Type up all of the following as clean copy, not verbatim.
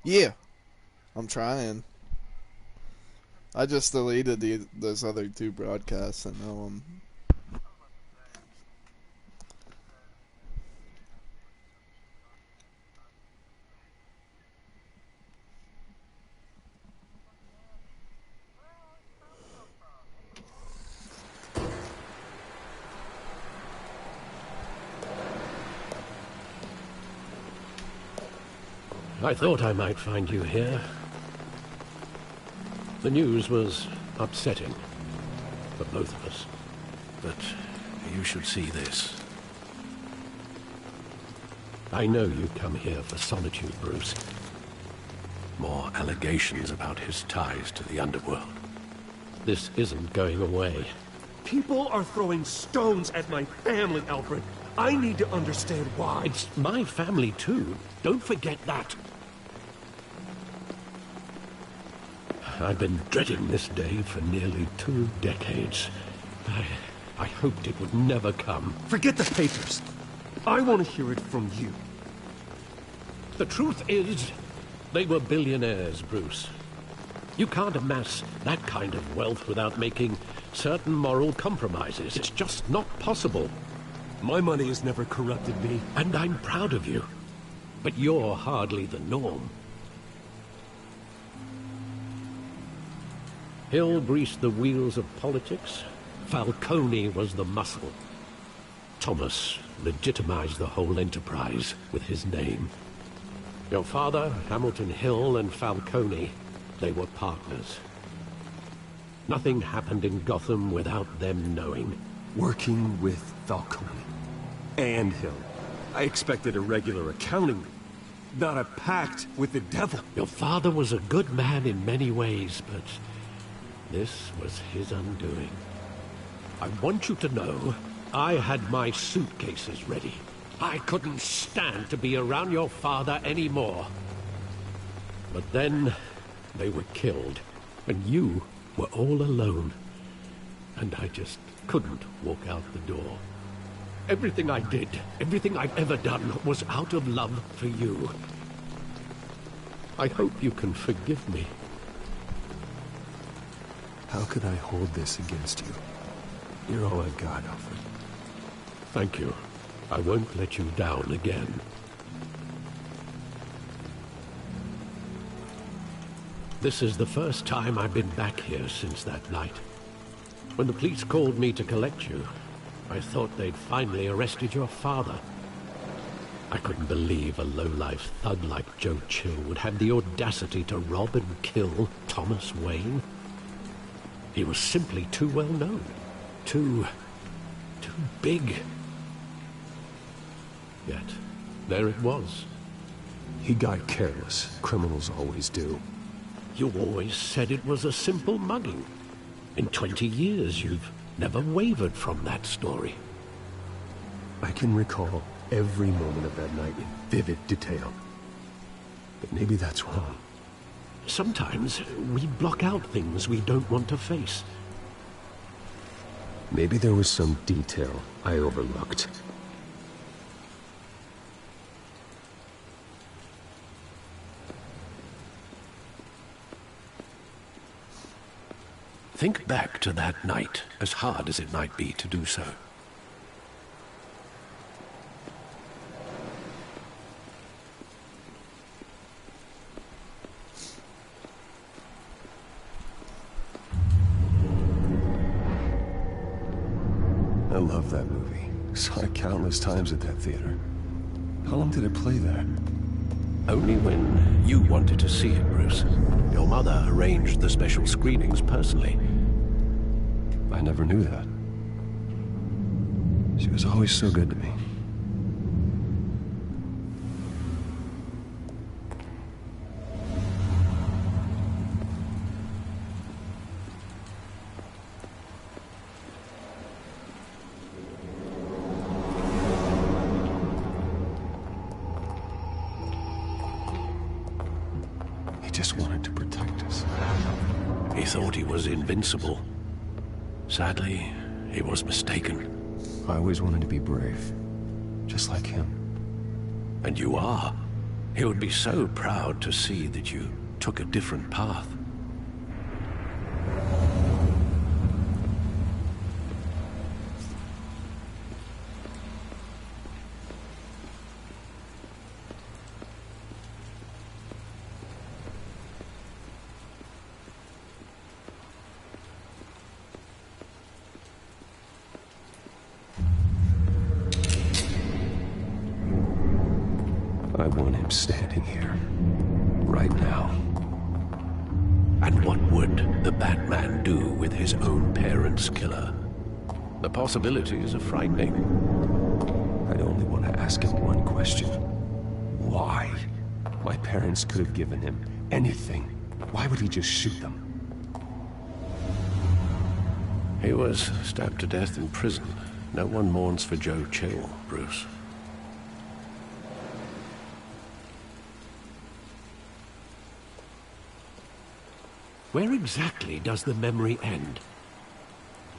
Yeah, I'm trying. I just deleted those other two broadcasts. I know them. I thought I might find you here. The news was upsetting for both of us. But you should see this. I know you come here for solitude, Bruce. More allegations about his ties to the underworld. This isn't going away. People are throwing stones at my family, Alfred. I need to understand why. It's my family too. Don't forget that. I've been dreading this day for nearly 2 decades. I hoped it would never come. Forget the papers. I want to hear it from you. The truth is, they were billionaires, Bruce. You can't amass that kind of wealth without making certain moral compromises. It's just not possible. My money has never corrupted me. And I'm proud of you. But you're hardly the norm. Hill greased the wheels of politics. Falcone was the muscle. Thomas legitimized the whole enterprise with his name. Your father, Hamilton Hill, and Falcone, they were partners. Nothing happened in Gotham without them knowing. Working with Falcone and Hill. I expected a regular accounting, not a pact with the devil. Your father was a good man in many ways, but this was his undoing. I want you to know, I had my suitcases ready. I couldn't stand to be around your father anymore. But then, they were killed, and you were all alone. And I just couldn't walk out the door. Everything I did, everything I've ever done, was out of love for you. I hope you can forgive me. How could I hold this against you? You're all I've got, Alfred. Thank you. I won't let you down again. This is the first time I've been back here since that night. When the police called me to collect you, I thought they'd finally arrested your father. I couldn't believe a low-life thug like Joe Chill would have the audacity to rob and kill Thomas Wayne. He was simply too well known. Too big. Yet, there it was. He got careless. Criminals always do. You always said it was a simple mugging. In 20 years, you've never wavered from that story. I can recall every moment of that night in vivid detail. But maybe that's wrong. Sometimes we block out things we don't want to face. Maybe there was some detail I overlooked. Think back to that night, as hard as it might be to do so. I love that movie. Saw it countless times at that theater. How long did it play there? Only when you wanted to see it, Bruce. Your mother arranged the special screenings personally. I never knew that. She was always so good to me. He just wanted to protect us. He thought he was invincible. Sadly, he was mistaken. I always wanted to be brave, just like him. And you are. He would be so proud to see that you took a different path. I want him standing here, right now. And what would the Batman do with his own parents' killer? The possibilities are frightening. I'd only want to ask him one question. Why? My parents could have given him anything. Why would he just shoot them? He was stabbed to death in prison. No one mourns for Joe Chill, Bruce. Where exactly does the memory end?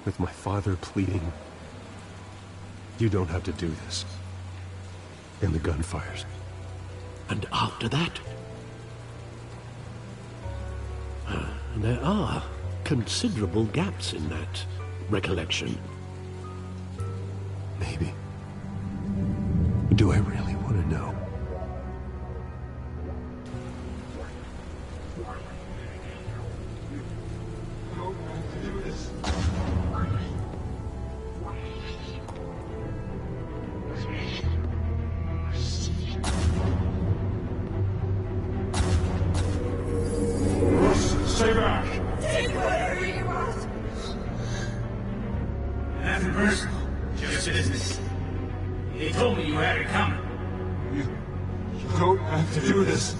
With my father pleading, "You don't have to do this." And the gun fires. And after that? There are considerable gaps in that recollection. Maybe. Do I really want to know? Stay back! Take whatever you want! Nothing personal, just business. They told me you had it coming. You don't have to do this.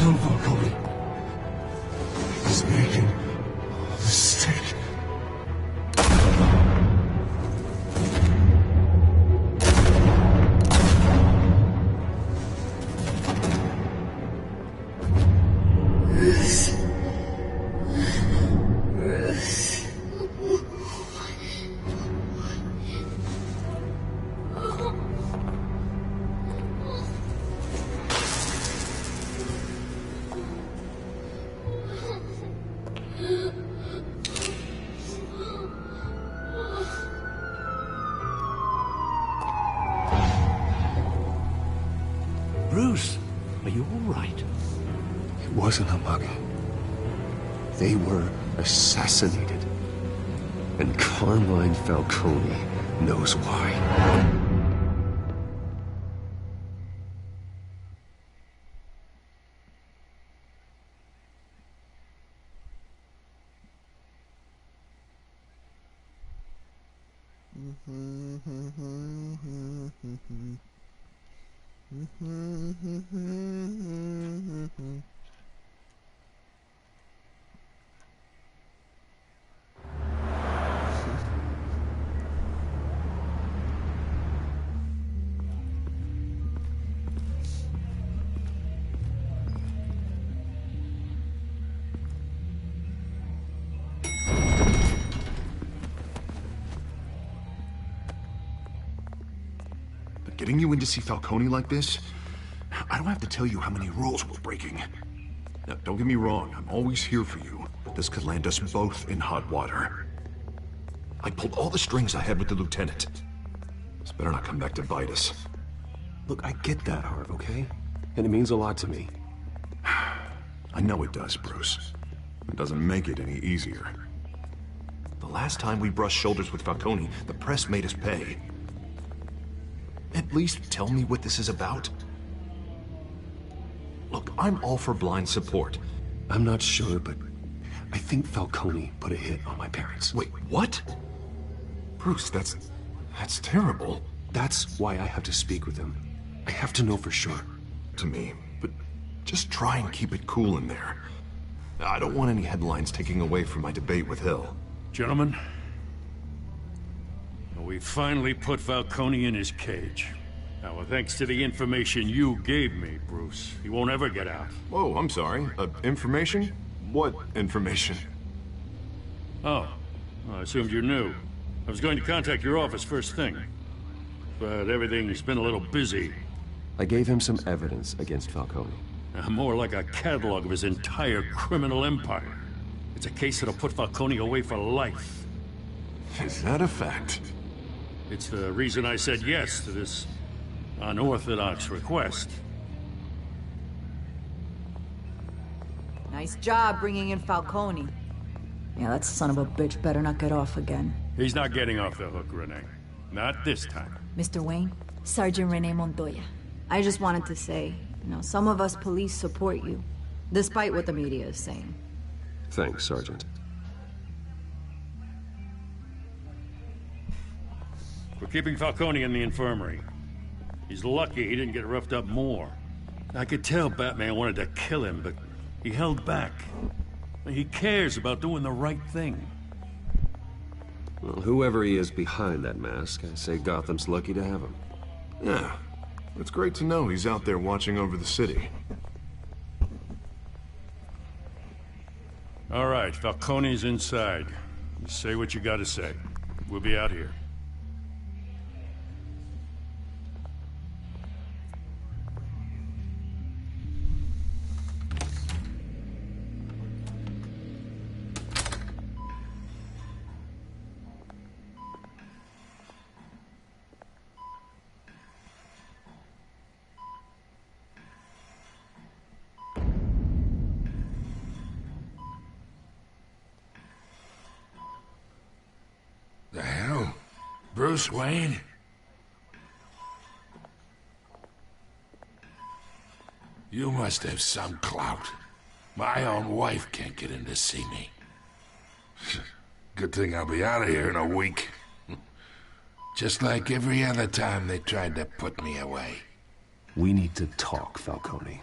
Don't fuck on me. He's making a mistake. Bruce, are you all right? It wasn't a mug. They were assassinated. And Carmine Falcone knows why. Getting you in to see Falcone like this? I don't have to tell you how many rules we're breaking. Now, don't get me wrong, I'm always here for you, but this could land us both in hot water. I pulled all the strings I had with the lieutenant. This better not come back to bite us. Look, I get that, Harv, okay? And it means a lot to me. I know it does, Bruce. It doesn't make it any easier. The last time we brushed shoulders with Falcone, the press made us pay. At least tell me what this is about. Look, I'm all for blind support. I'm not sure, but I think Falcone put a hit on my parents. Wait, what? Bruce, that's terrible. That's why I have to speak with him. I have to know for sure. To me, but just try and keep it cool in there. I don't want any headlines taking away from my debate with Hill. Gentlemen, we finally put Falcone in his cage. Now, thanks to the information you gave me, Bruce, he won't ever get out. Whoa, I'm sorry. Information? What information? Oh, I assumed you knew. I was going to contact your office first thing. But everything's been a little busy. I gave him some evidence against Falcone. More like a catalog of his entire criminal empire. It's a case that'll put Falcone away for life. Is that a fact? It's the reason I said yes to this unorthodox request. Nice job bringing in Falcone. Yeah, that son of a bitch better not get off again. He's not getting off the hook, Renee. Not this time. Mr. Wayne, Sergeant Renee Montoya. I just wanted to say, some of us police support you, despite what the media is saying. Thanks, Sergeant. We're keeping Falcone in the infirmary. He's lucky he didn't get roughed up more. I could tell Batman wanted to kill him, but he held back. He cares about doing the right thing. Well, whoever he is behind that mask, I say Gotham's lucky to have him. Yeah. It's great to know he's out there watching over the city. All right, Falcone's inside. You say what you gotta say. We'll be out here. The hell? Bruce Wayne? You must have some clout. My own wife can't get in to see me. Good thing I'll be out of here in a week. Just like every other time they tried to put me away. We need to talk, Falcone.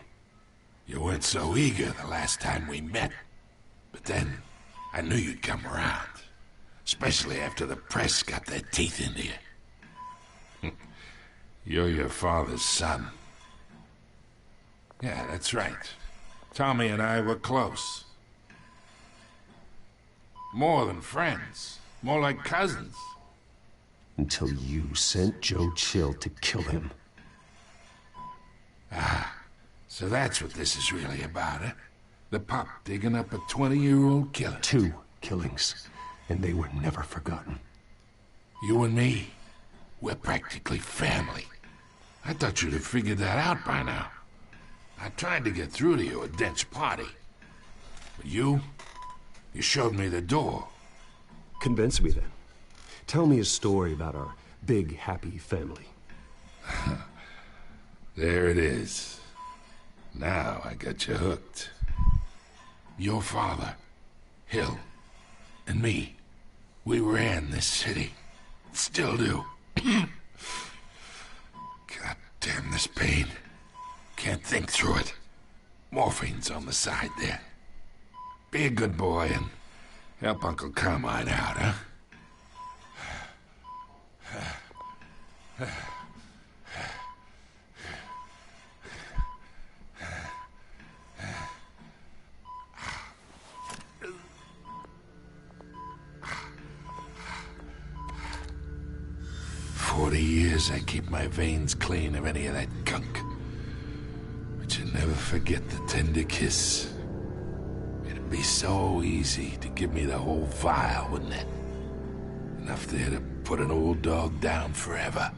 You weren't so eager the last time we met. But then, I knew you'd come around. Especially after the press got their teeth into you. You're your father's son. Yeah, that's right. Tommy and I were close. More than friends. More like cousins. Until you sent Joe Chill to kill him. Ah, so that's what this is really about, huh? The pup digging up a 20-year-old killer. 2 killings. And they were never forgotten. You and me, we're practically family. I thought you'd have figured that out by now. I tried to get through to you at Dent's party. But you showed me the door. Convince me then. Tell me a story about our big, happy family. There it is. Now I got you hooked. Your father, Hill, and me, we ran this city. Still do. God damn this pain. Can't think through it. Morphine's on the side there. Be a good boy and help Uncle Carmine out, huh? 40 years I keep my veins clean of any of that gunk. But you never forget the tender kiss. It'd be so easy to give me the whole vial, wouldn't it? Enough there to put an old dog down forever.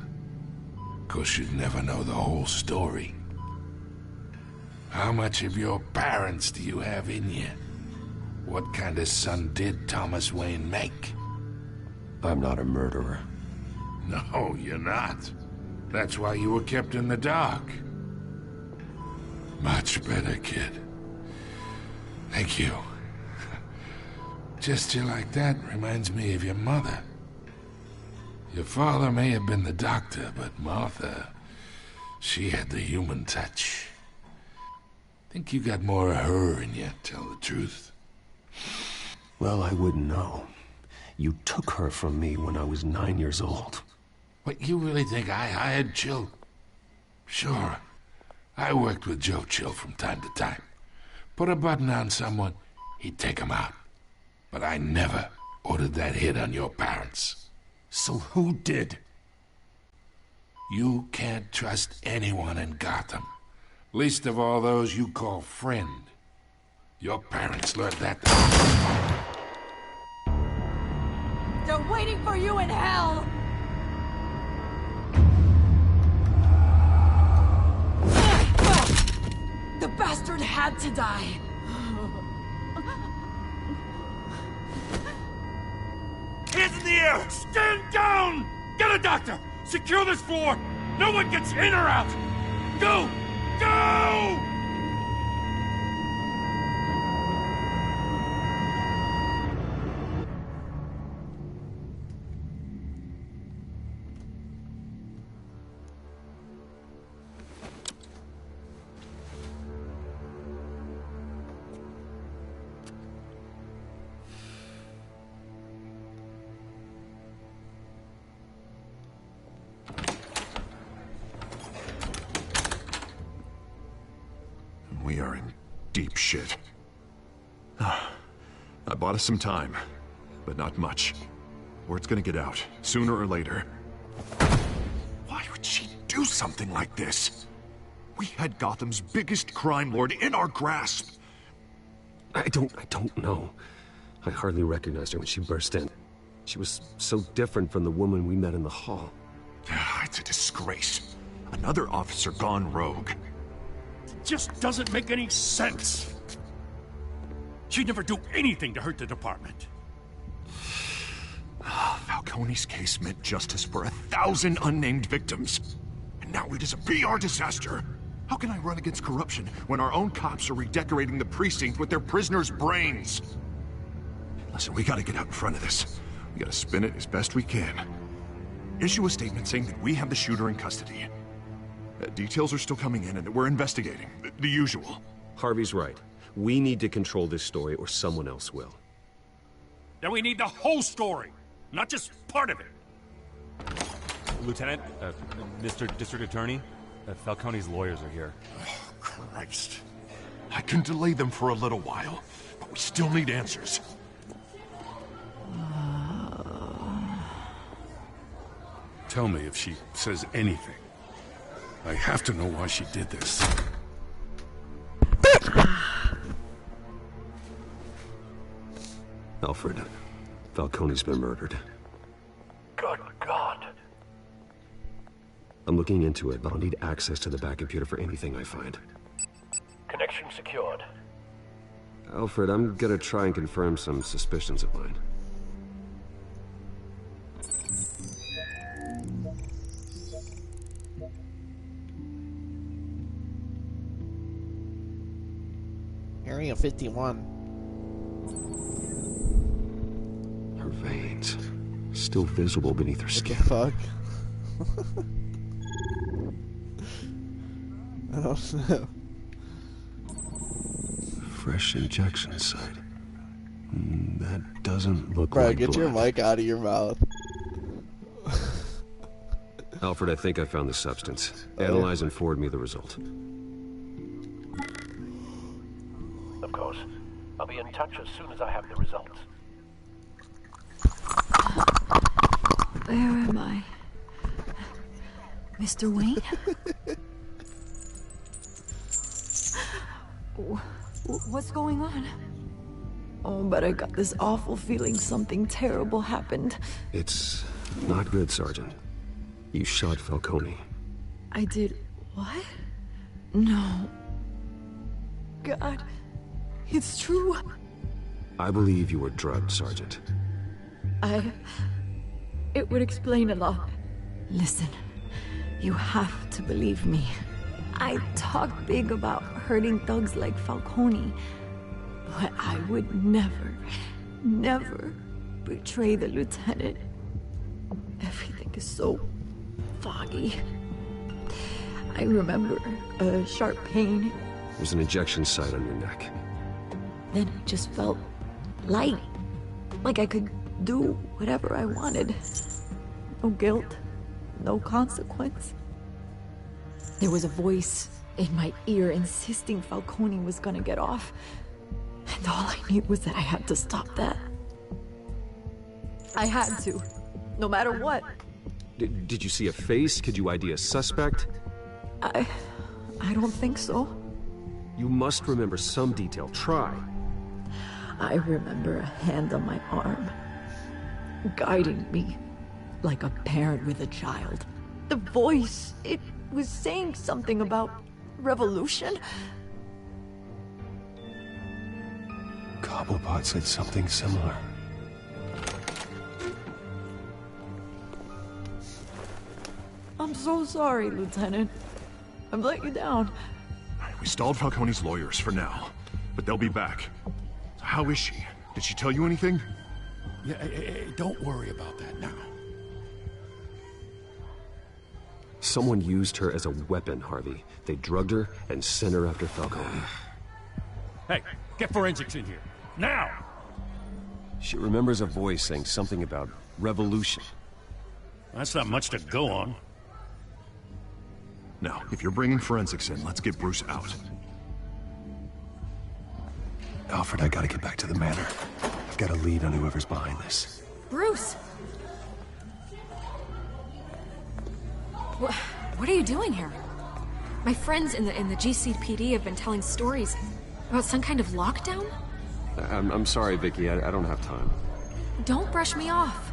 Of course, you'd never know the whole story. How much of your parents do you have in you? What kind of son did Thomas Wayne make? I'm not a murderer. No, you're not. That's why you were kept in the dark. Much better, kid. Thank you. Gesture like that reminds me of your mother. Your father may have been the doctor, but Martha, she had the human touch. Think you got more of her in you, tell the truth. Well, I wouldn't know. You took her from me when I was 9 years old. What, you really think I hired Chill? Sure. I worked with Joe Chill from time to time. Put a button on someone, he'd take him out. But I never ordered that hit on your parents. So who did? You can't trust anyone in Gotham. Least of all those you call friend. Your parents learned that. They're waiting for you in hell! The bastard had to die! Hands in the air! Stand down! Get a doctor! Secure this floor! No one gets in or out! Go! Go! We are in deep shit. I bought us some time, but not much. Word's gonna get out, sooner or later. Why would she do something like this? We had Gotham's biggest crime lord in our grasp. I don't know. I hardly recognized her when she burst in. She was so different from the woman we met in the hall. It's a disgrace. Another officer gone rogue. Just doesn't make any sense. She'd never do anything to hurt the department. Falcone's case meant justice for 1,000 unnamed victims. And now it is a PR disaster. How can I run against corruption when our own cops are redecorating the precinct with their prisoners' brains? Listen, we gotta get out in front of this. We gotta spin it as best we can. Issue a statement saying that we have the shooter in custody. Details are still coming in and that we're investigating. The usual. Harvey's right. We need to control this story or someone else will. Then we need the whole story, not just part of it. Lieutenant, Mr. District Attorney, Falcone's lawyers are here. Oh, Christ. I can delay them for a little while, but we still need answers. Tell me if she says anything. I have to know why she did this. Alfred, Falcone's been murdered. Good God. I'm looking into it, but I'll need access to the back computer for anything I find. Connection secured. Alfred, I'm gonna try and confirm some suspicions of mine. Area 51. Her veins, still visible beneath her What skin. the fuck? I don't know. Fresh injection site. That doesn't look Bro, like get blood. your mic out of your mouth. Alfred, I think I found the substance. Analyze and forward me the result. Of course. I'll be in touch as soon as I have the results. Where am I? Mr. Wayne? What's going on? Oh, but I got this awful feeling something terrible happened. It's not good, Sergeant. You shot Falcone. I did what? No. God, it's true. I believe you were drugged, Sergeant. It would explain a lot. Listen, you have to believe me. I talk big about hurting thugs like Falcone, but I would never, never betray the lieutenant. Everything is so foggy. I remember a sharp pain. There's an injection site on your neck. Then I just felt light, like I could do whatever I wanted. No guilt, no consequence. There was a voice in my ear insisting Falcone was gonna get off. And all I knew was that I had to stop that. I had to. No matter what. Did you see a face? Could you ID a suspect? I don't think so. You must remember some detail. Try. I remember a hand on my arm, guiding me like a parent with a child. The voice, it was saying something about revolution. Cobblepot said something similar. I'm so sorry, Lieutenant. I've let you down. We stalled Falcone's lawyers for now, but they'll be back. How is she? Did she tell you anything? Yeah, don't worry about that now. Someone used her as a weapon, Harvey. They drugged her and sent her after Falcone. Hey, get forensics in here. Now! She remembers a voice saying something about revolution. That's not much to go on. Now, if you're bringing forensics in, let's get Bruce out. Alfred, I gotta get back to the manor. I've got a lead on whoever's behind this. Bruce! What are you doing here? My friends in the GCPD have been telling stories about some kind of lockdown? I'm sorry, Vicky. I don't have time. Don't brush me off.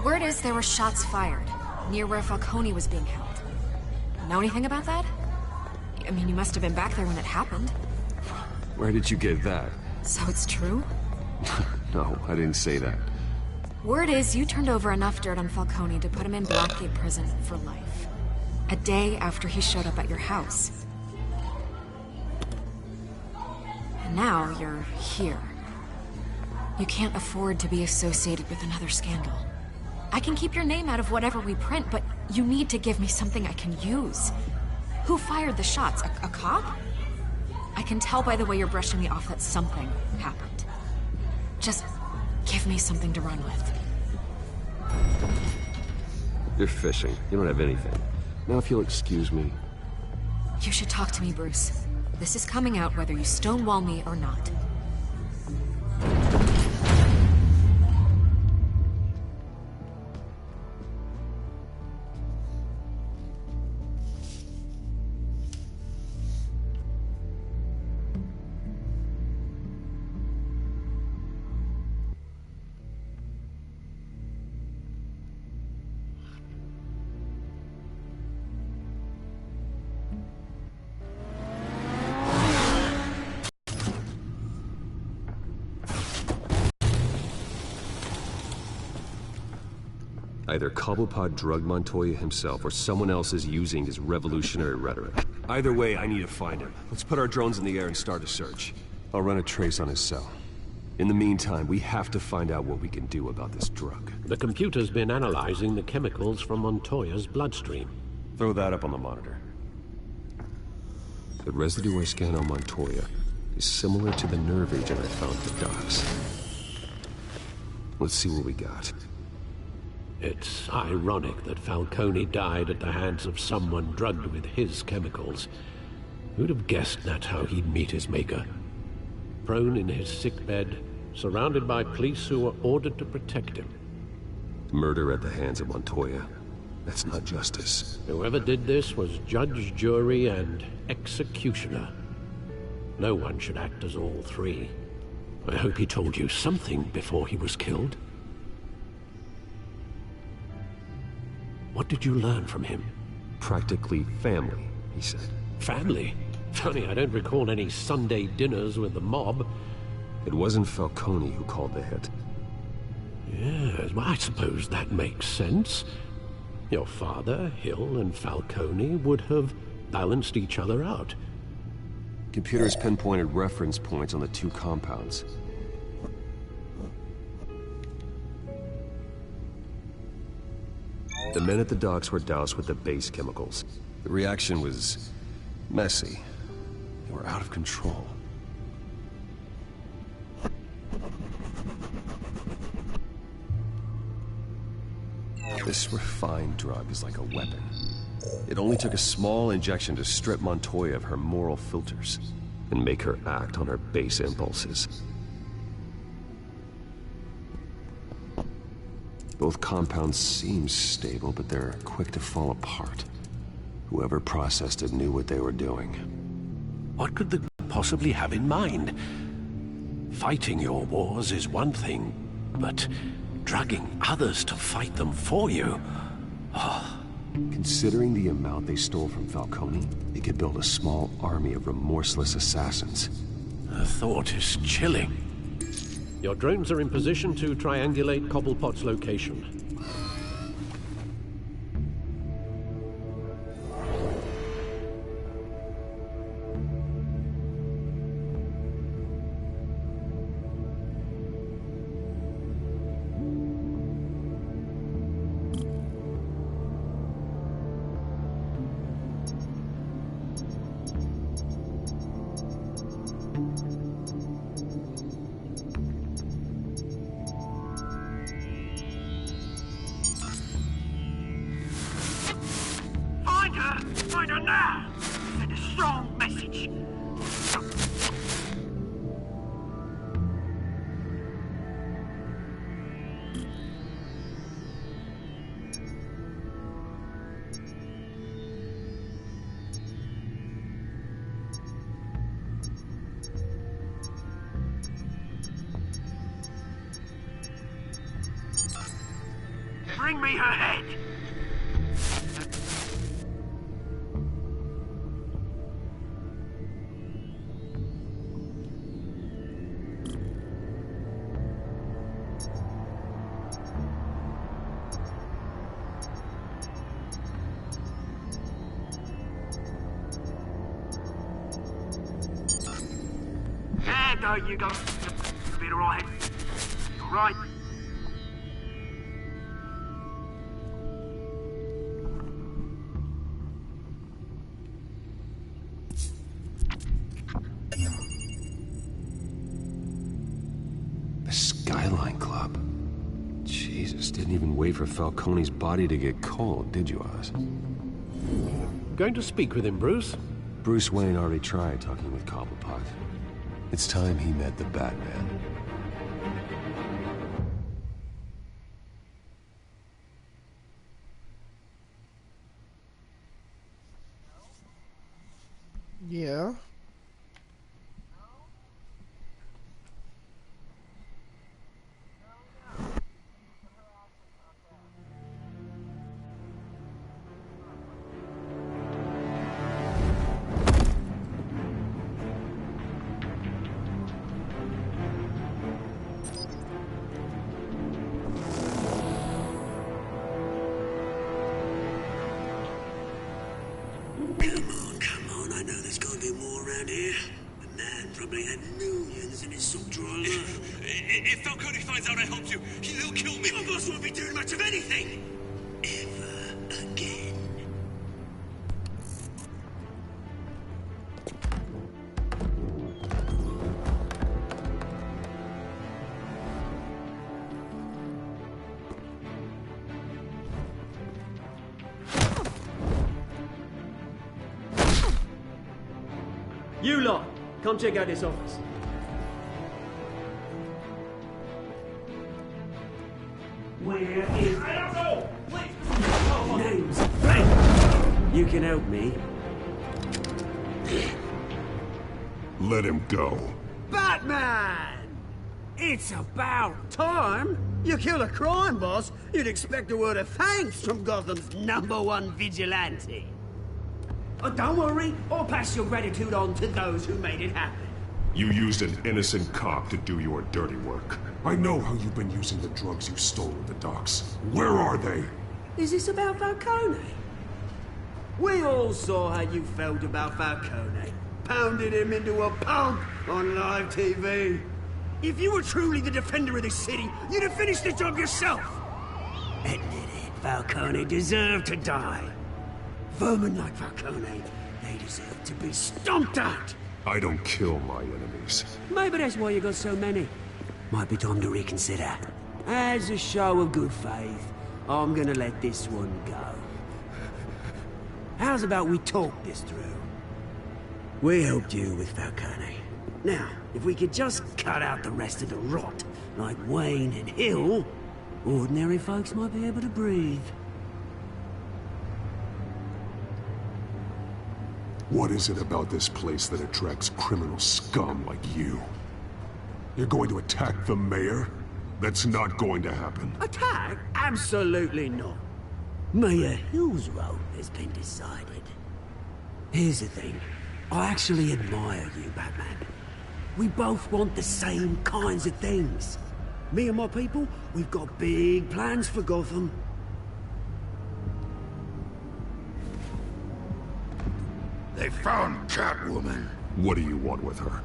Word is there were shots fired near where Falcone was being held. Know anything about that? I mean, you must have been back there when it happened. Where did you get that? So it's true? No, I didn't say that. Word is you turned over enough dirt on Falcone to put him in Blackgate Prison for life. A day after he showed up at your house. And now you're here. You can't afford to be associated with another scandal. I can keep your name out of whatever we print, but you need to give me something I can use. Who fired the shots? A cop? I can tell by the way you're brushing me off that something happened. Just give me something to run with. You're fishing. You don't have anything. Now if you'll excuse me. You should talk to me, Bruce. This is coming out whether you stonewall me or not. Either Cobblepot drugged Montoya himself, or someone else is using his revolutionary rhetoric. Either way, I need to find him. Let's put our drones in the air and start a search. I'll run a trace on his cell. In the meantime, we have to find out what we can do about this drug. The computer's been analyzing the chemicals from Montoya's bloodstream. Throw that up on the monitor. The residue I scan on Montoya is similar to the nerve agent I found at the docks. Let's see what we got. It's ironic that Falcone died at the hands of someone drugged with his chemicals. Who'd have guessed that's how he'd meet his maker? Prone in his sickbed, surrounded by police who were ordered to protect him. Murder at the hands of Montoya. That's not justice. Whoever did this was judge, jury, and executioner. No one should act as all three. I hope he told you something before he was killed. What did you learn from him? Practically family, he said. Family? Funny, I don't recall any Sunday dinners with the mob. It wasn't Falcone who called the hit. Yes, well, I suppose that makes sense. Your father, Hill, and Falcone would have balanced each other out. Computers pinpointed reference points on the two compounds. The men at the docks were doused with the base chemicals. The reaction was messy. They were out of control. This refined drug is like a weapon. It only took a small injection to strip Montoya of her moral filters and make her act on her base impulses. Both compounds seem stable, but they're quick to fall apart. Whoever processed it knew what they were doing. What could they possibly have in mind? Fighting your wars is one thing, but drugging others to fight them for you? Considering the amount they stole from Falcone, they could build a small army of remorseless assassins. The thought is chilling. Your drones are in position to triangulate Cobblepot's location. Find her now! Send a strong message. Bring me her head! There you go. Be alright. Alright. The Skyline Club. Jesus, didn't even wait for Falcone's body to get cold, did you, Oz? Going to speak with him, Bruce? Bruce Wayne already tried talking with Cobblepot. It's time he met the Batman. Yeah. If Falcone finds out I helped you, he'll kill me. My boss won't be doing much of anything. Ever again. You lot, come check out this office. Where is... I don't know! Wait! Names. Hey! You can help me. Let him go. Batman! It's about time! You kill a crime boss, you'd expect a word of thanks from Gotham's #1 vigilante. Oh, don't worry, I'll pass your gratitude on to those who made it happen. You used an innocent cop to do your dirty work. I know how you've been using the drugs you stole at the docks. Where are they? Is this about Falcone? We all saw how you felt about Falcone. Pounded him into a pulp on live TV. If you were truly the defender of this city, you'd have finished the job yourself. Admit it, Falcone deserved to die. Vermin like Falcone, they deserve to be stomped out. I don't kill my enemies. Maybe that's why you got so many. Might be time to reconsider. As a show of good faith, I'm gonna let this one go. How's about we talk this through? We helped you with Falcone. Now, if we could just cut out the rest of the rot, like Wayne and Hill, ordinary folks might be able to breathe. What is it about this place that attracts criminal scum like you? You're going to attack the mayor? That's not going to happen. Attack? Absolutely not. Mayor Hill's role has been decided. Here's the thing. I actually admire you, Batman. We both want the same kinds of things. Me and my people, we've got big plans for Gotham. They found Catwoman. What do you want with her?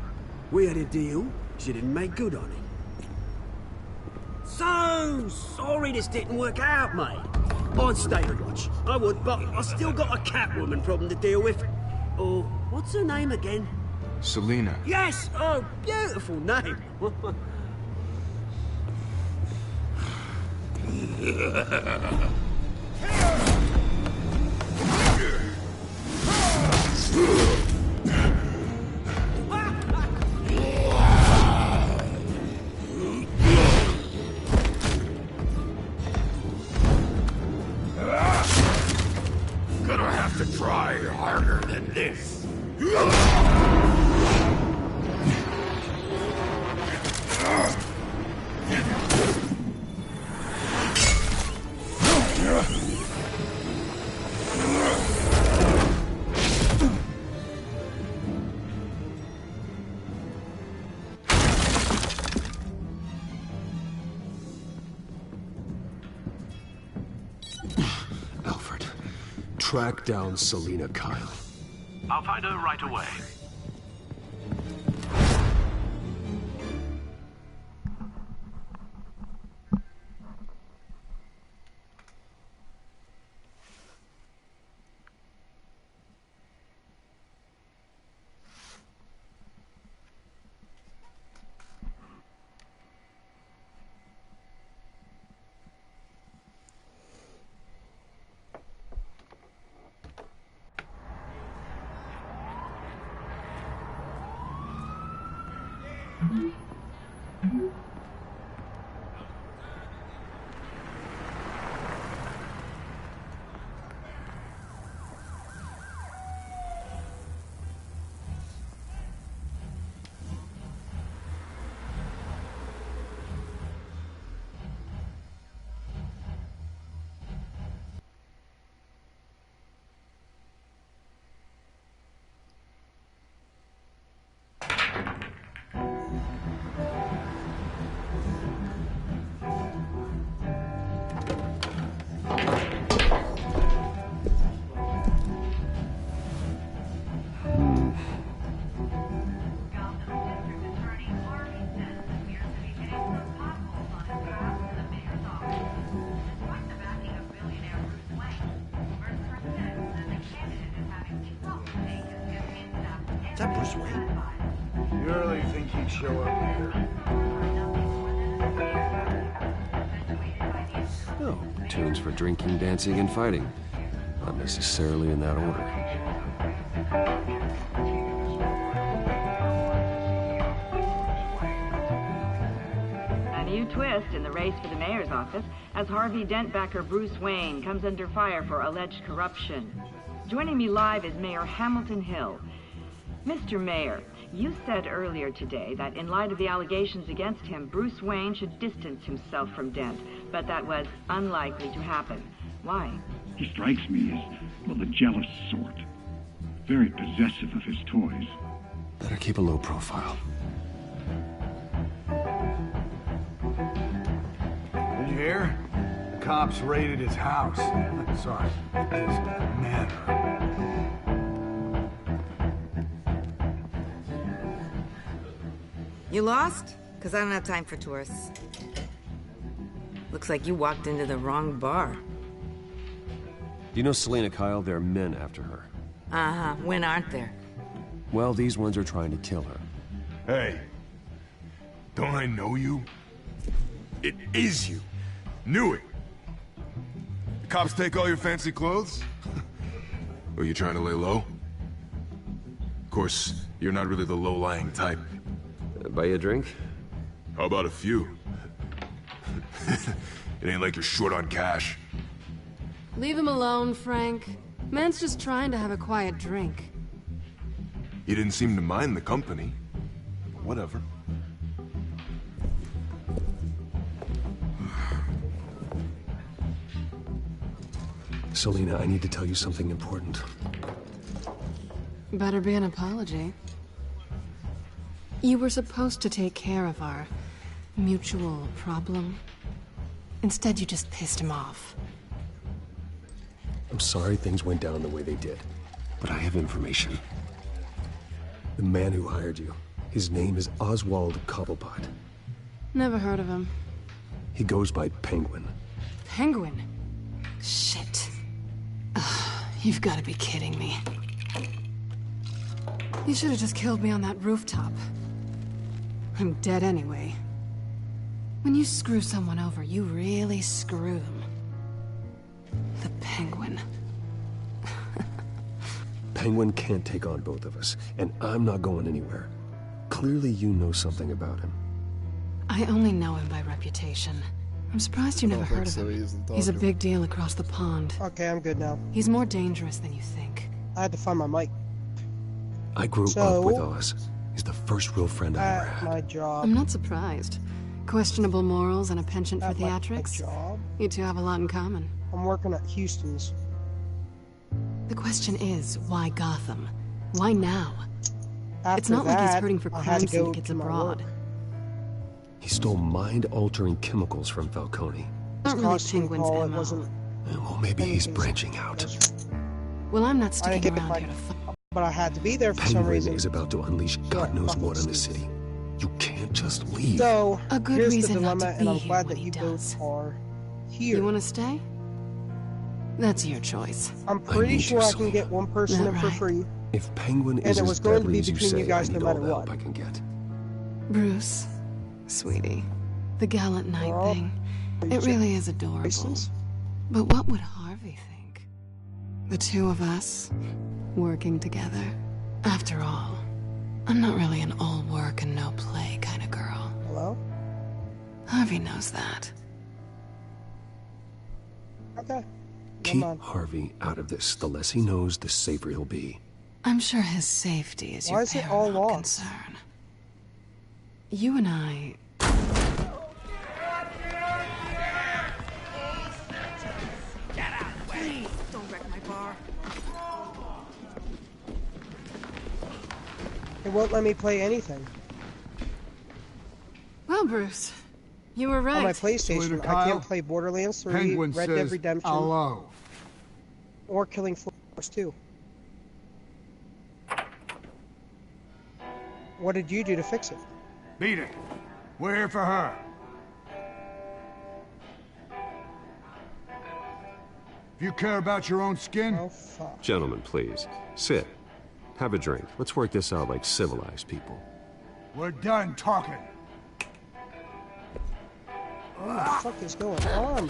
We had a deal. She didn't make good on it. So sorry this didn't work out, mate. I'd stay to watch. I would, but I still got a Catwoman problem to deal with. Oh, what's her name again? Selina. Yes! Oh, beautiful name. Gonna have to try harder than this. Alfred, track down Selina Kyle. I'll find her right away. Is that Bruce Wayne? You really think he'd show up here? Oh, tunes for drinking, dancing, and fighting. Not necessarily in that order. A new twist in the race for the mayor's office as Harvey Dent-backer Bruce Wayne comes under fire for alleged corruption. Joining me live is Mayor Hamilton Hill. Mr. Mayor, you said earlier today that in light of the allegations against him, Bruce Wayne should distance himself from Dent, but that was unlikely to happen. Why? He strikes me as, well, the jealous sort. Very possessive of his toys. Better keep a low profile. Did you hear? The cops raided his house. Sorry, his manor. You lost? Because I don't have time for tourists. Looks like you walked into the wrong bar. Do you know Selina Kyle? There are men after her. Uh-huh. When aren't there? Well, these ones are trying to kill her. Hey, don't I know you? It is you. Knew it. The cops take all your fancy clothes? Were you trying to lay low? Of course, you're not really the low-lying type. Buy you a drink? How about a few? It ain't like you're short on cash. Leave him alone, Frank. Man's just trying to have a quiet drink. He didn't seem to mind the company. Whatever. Selina, I need to tell you something important. Better be an apology. You were supposed to take care of our mutual problem. Instead, you just pissed him off. I'm sorry things went down the way they did, but I have information. The man who hired you, his name is Oswald Cobblepot. Never heard of him. He goes by Penguin. Penguin? Shit. Ugh, you've got to be kidding me. You should have just killed me on that rooftop. I'm dead anyway. When you screw someone over, you really screw them. The Penguin. Penguin can't take on both of us, and I'm not going anywhere. Clearly you know something about him. I only know him by reputation. I'm surprised you never heard of him. He's a big deal across the pond. Okay, I'm good now. He's more dangerous than you think. I had to find my mic. I grew up with Oz. He's the first real friend I ever had. My job. I'm not surprised. Questionable morals and a penchant for theatrics. Job? You two have a lot in common. I'm working at Houston's. The question is, why Gotham? Why now? After it's not that, like he's hurting for crime syndicates abroad. He stole mind-altering chemicals from Falcone. Not really Penguin's MO. Well, maybe he's branching out. Well, I'm not sticking around here to fight. But I had to be there for some reason. Penguin is about to unleash God knows what on the city. You can't just leave. So, a good here's reason the dilemma, not to and I'm be glad here that you when he both are here. You want to stay? That's your choice. I'm pretty sure I can get one person in for free. If Penguin is and it was as going to deadly be as you between say, you guys I no need all matter the what. help I can get. Bruce, sweetie, the gallant knight thing, it really is adorable. But what would Harvey think? The two of us, working together. After all, I'm not really an all work and no play kind of girl. Hello? Harvey knows that. Okay. Keep Harvey out of this. The less he knows, the safer he'll be. I'm sure his safety is Why your is it all paramount lost? concern. You and I... Please, don't wreck my bar. It won't let me play anything. Well, Bruce, you were right. On my PlayStation, I can't play Borderlands 3, Penguin Red Dead says Redemption, hello. or Killing Floors 2. What did you do to fix it? Beat it. We're here for her. If you care about your own skin... Oh, fuck. Gentlemen, please. Sit. Have a drink. Let's work this out like civilized people. We're done talking. What the fuck is going on?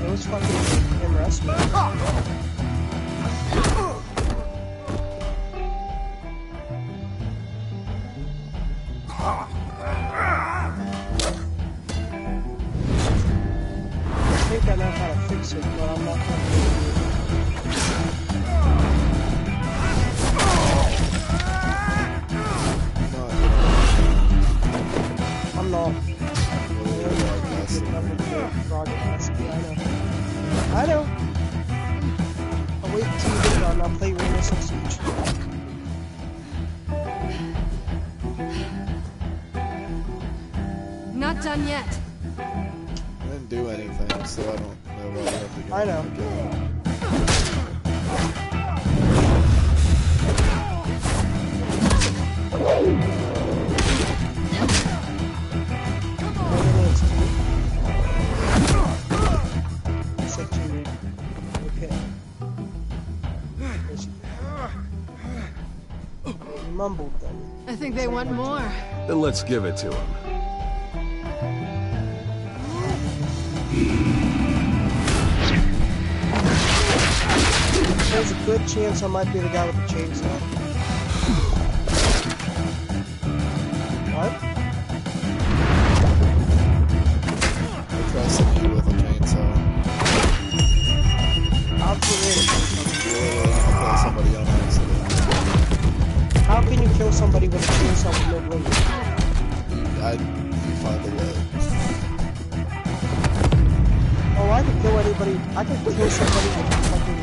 Those fucking him wrestling. I think I know how to fix it, but I'm not gonna do it. I'm not. I know. I'll wait until you get it on. I'll play Rainbow Six Siege. Not done yet. I didn't do anything, so I don't know why we have to go. I know. I think they want more. Then let's give it to him. There's a good chance I might be the guy with the chainsaw. What? I trust you with a chainsaw. I'll create I'll kill somebody on accident. How can you kill somebody with a chainsaw with no blade? You find a way. Oh, I could kill anybody. I could kill somebody with fucking...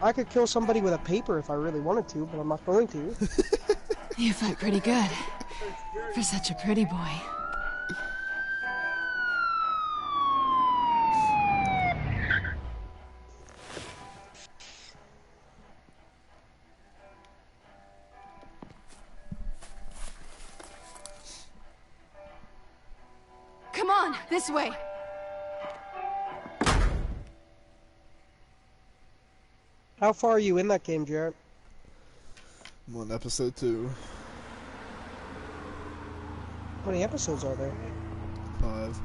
I could kill somebody with a paper if I really wanted to, but I'm not going to. You fight pretty good. For such a pretty boy. Come on, this way. How far are you in that game, Jarrett? I'm on episode 2. How many episodes are there? 5.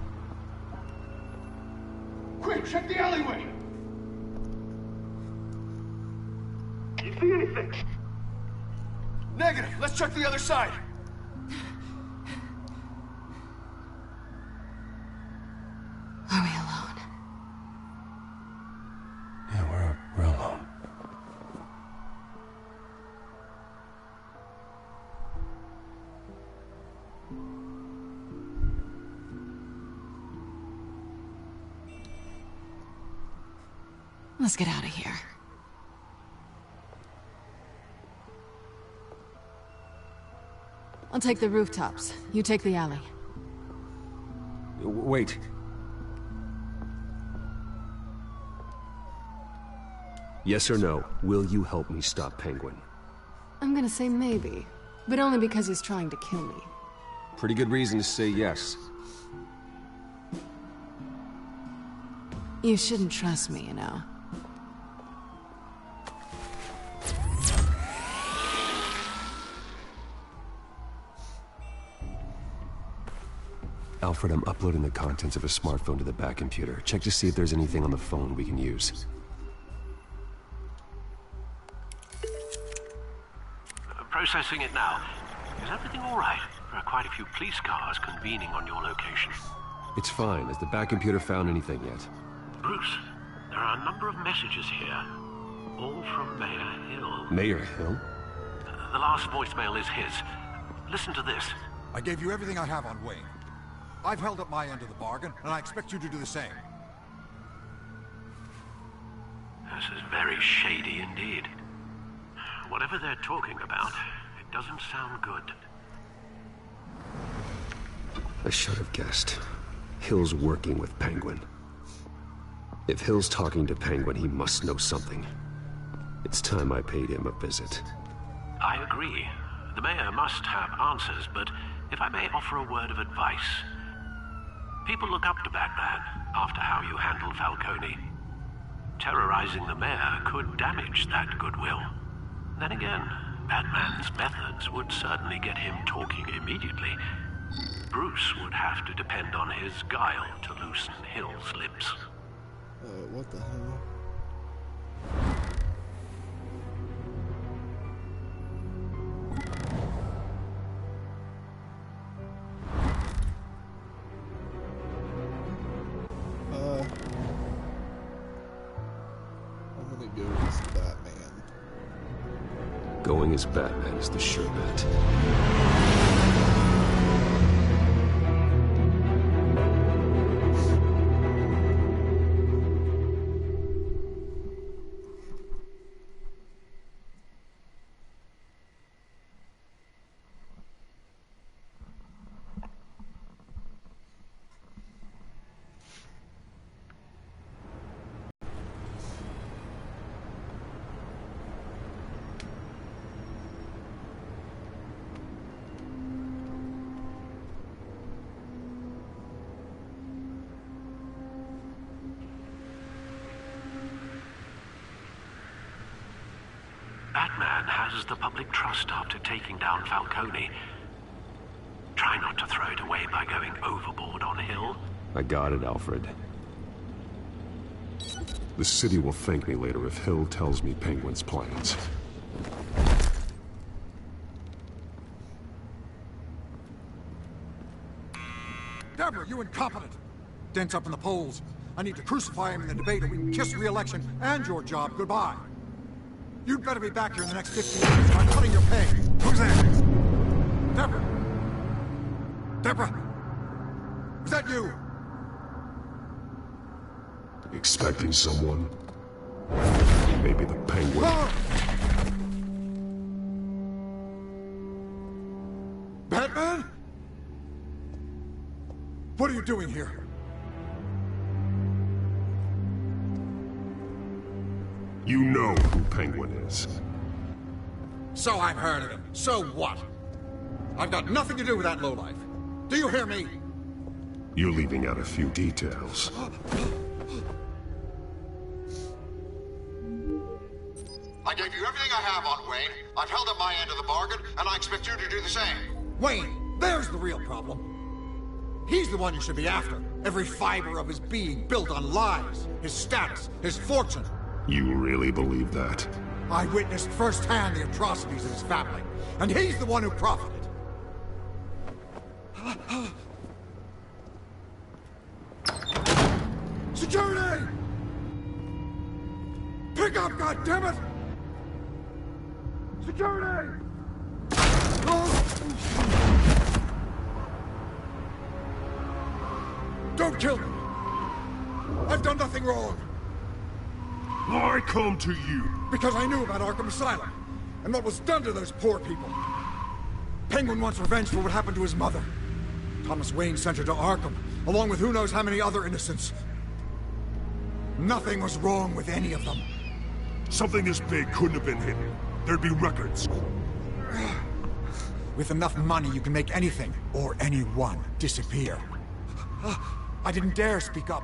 Quick, check the alleyway! You see anything? Negative. Let's check the other side. Are we alone? Yeah, we're alone. Let's get out of here. I'll take the rooftops. You take the alley. Wait. Yes or no, will you help me stop Penguin? I'm gonna say maybe, but only because he's trying to kill me. Pretty good reason to say yes. You shouldn't trust me, you know. Alfred, I'm uploading the contents of a smartphone to the back computer. Check to see if there's anything on the phone we can use. Processing it now. Is everything all right? There are quite a few police cars convening on your location. It's fine. Has the back computer found anything yet? Bruce, there are a number of messages here. All from Mayor Hill. Mayor Hill? The last voicemail is his. Listen to this. I gave you everything I have on Wayne. I've held up my end of the bargain, and I expect you to do the same. This is very shady indeed. Whatever they're talking about, it doesn't sound good. I should have guessed. Hill's working with Penguin. If Hill's talking to Penguin, he must know something. It's time I paid him a visit. I agree. The mayor must have answers, but if I may offer a word of advice. People look up to Batman after how you handled Falcone. Terrorizing the mayor could damage that goodwill. Then again, Batman's methods would certainly get him talking immediately. Bruce would have to depend on his guile to loosen Hill's lips. What the hell? I'm gonna go as Batman. Going as Batman is the sure bet. Batman has the public trust after taking down Falcone. Try not to throw it away by going overboard on Hill. I got it, Alfred. The city will thank me later if Hill tells me Penguin's plans. Deborah, you incompetent! Dent's up in the polls. I need to crucify him in the debate or we can kiss re-election and your job goodbye. You'd better be back here in the next 15 minutes or I'm cutting your pay. Who's there? Deborah? Deborah? Is that you? Expecting someone? Maybe the Penguin. Ah! Batman? What are you doing here? You know who Penguin is. So I've heard of him. So what? I've got nothing to do with that lowlife. Do you hear me? You're leaving out a few details. I gave you everything I have on Wayne. I've held up my end of the bargain, and I expect you to do the same. Wayne, there's the real problem. He's the one you should be after. Every fiber of his being built on lies, his status, his fortune. You really believe that? I witnessed firsthand the atrocities of his family, and he's the one who profited. Security! Pick up, goddammit! Security! Don't kill me! I've done nothing wrong! I come to you! Because I knew about Arkham Asylum, and what was done to those poor people. Penguin wants revenge for what happened to his mother. Thomas Wayne sent her to Arkham, along with who knows how many other innocents. Nothing was wrong with any of them. Something this big couldn't have been hidden. There'd be records. With enough money, you can make anything, or anyone, disappear. I didn't dare speak up.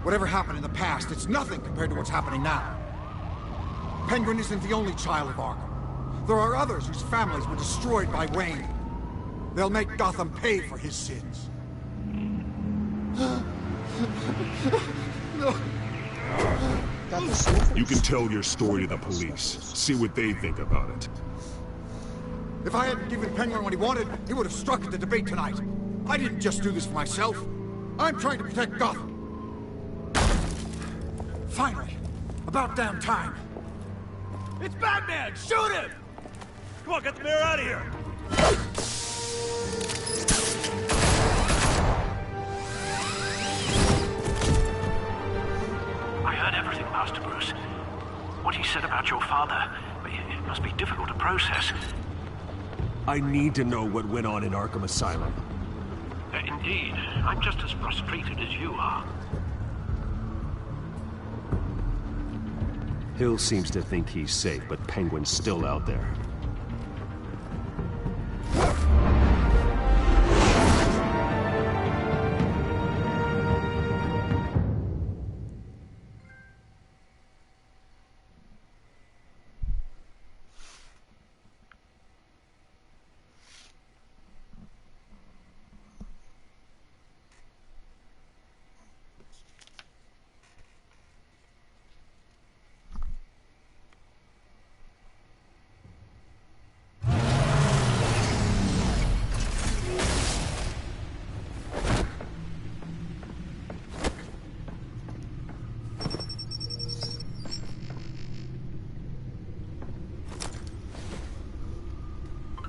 Whatever happened in the past, it's nothing compared to what's happening now. Penguin isn't the only child of Arkham. There are others whose families were destroyed by Wayne. They'll make Gotham pay for his sins. You can tell your story to the police. See what they think about it. If I hadn't given Penguin what he wanted, he would have struck at the debate tonight. I didn't just do this for myself. I'm trying to protect Gotham. Finally. About damn time. It's Batman! Shoot him! Come on, get the mayor out of here! I heard everything, Master Bruce. What he said about your father, it must be difficult to process. I need to know what went on in Arkham Asylum. Indeed. I'm just as frustrated as you are. Hill seems to think he's safe, but Penguin's still out there.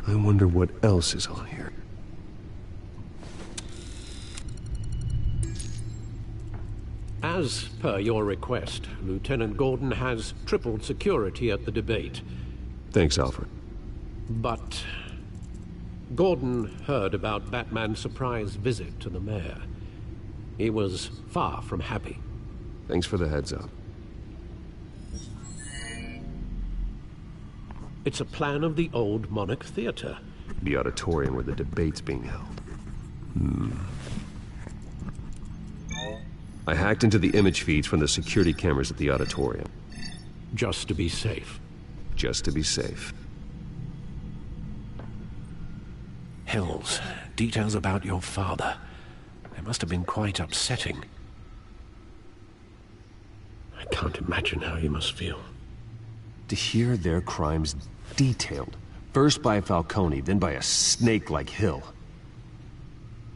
I wonder what else is on here. As per your request, Lieutenant Gordon has tripled security at the debate. Thanks, Alfred. But Gordon heard about Batman's surprise visit to the mayor. He was far from happy. Thanks for the heads up. It's a plan of the old Monarch Theater. The auditorium where the debate's being held. I hacked into the image feeds from the security cameras at the auditorium. Just to be safe. Just to be safe. Hills, details about your father. There must have been quite upsetting. I can't imagine how you must feel. To hear their crimes detailed, first by Falcone, then by a snake like Hill,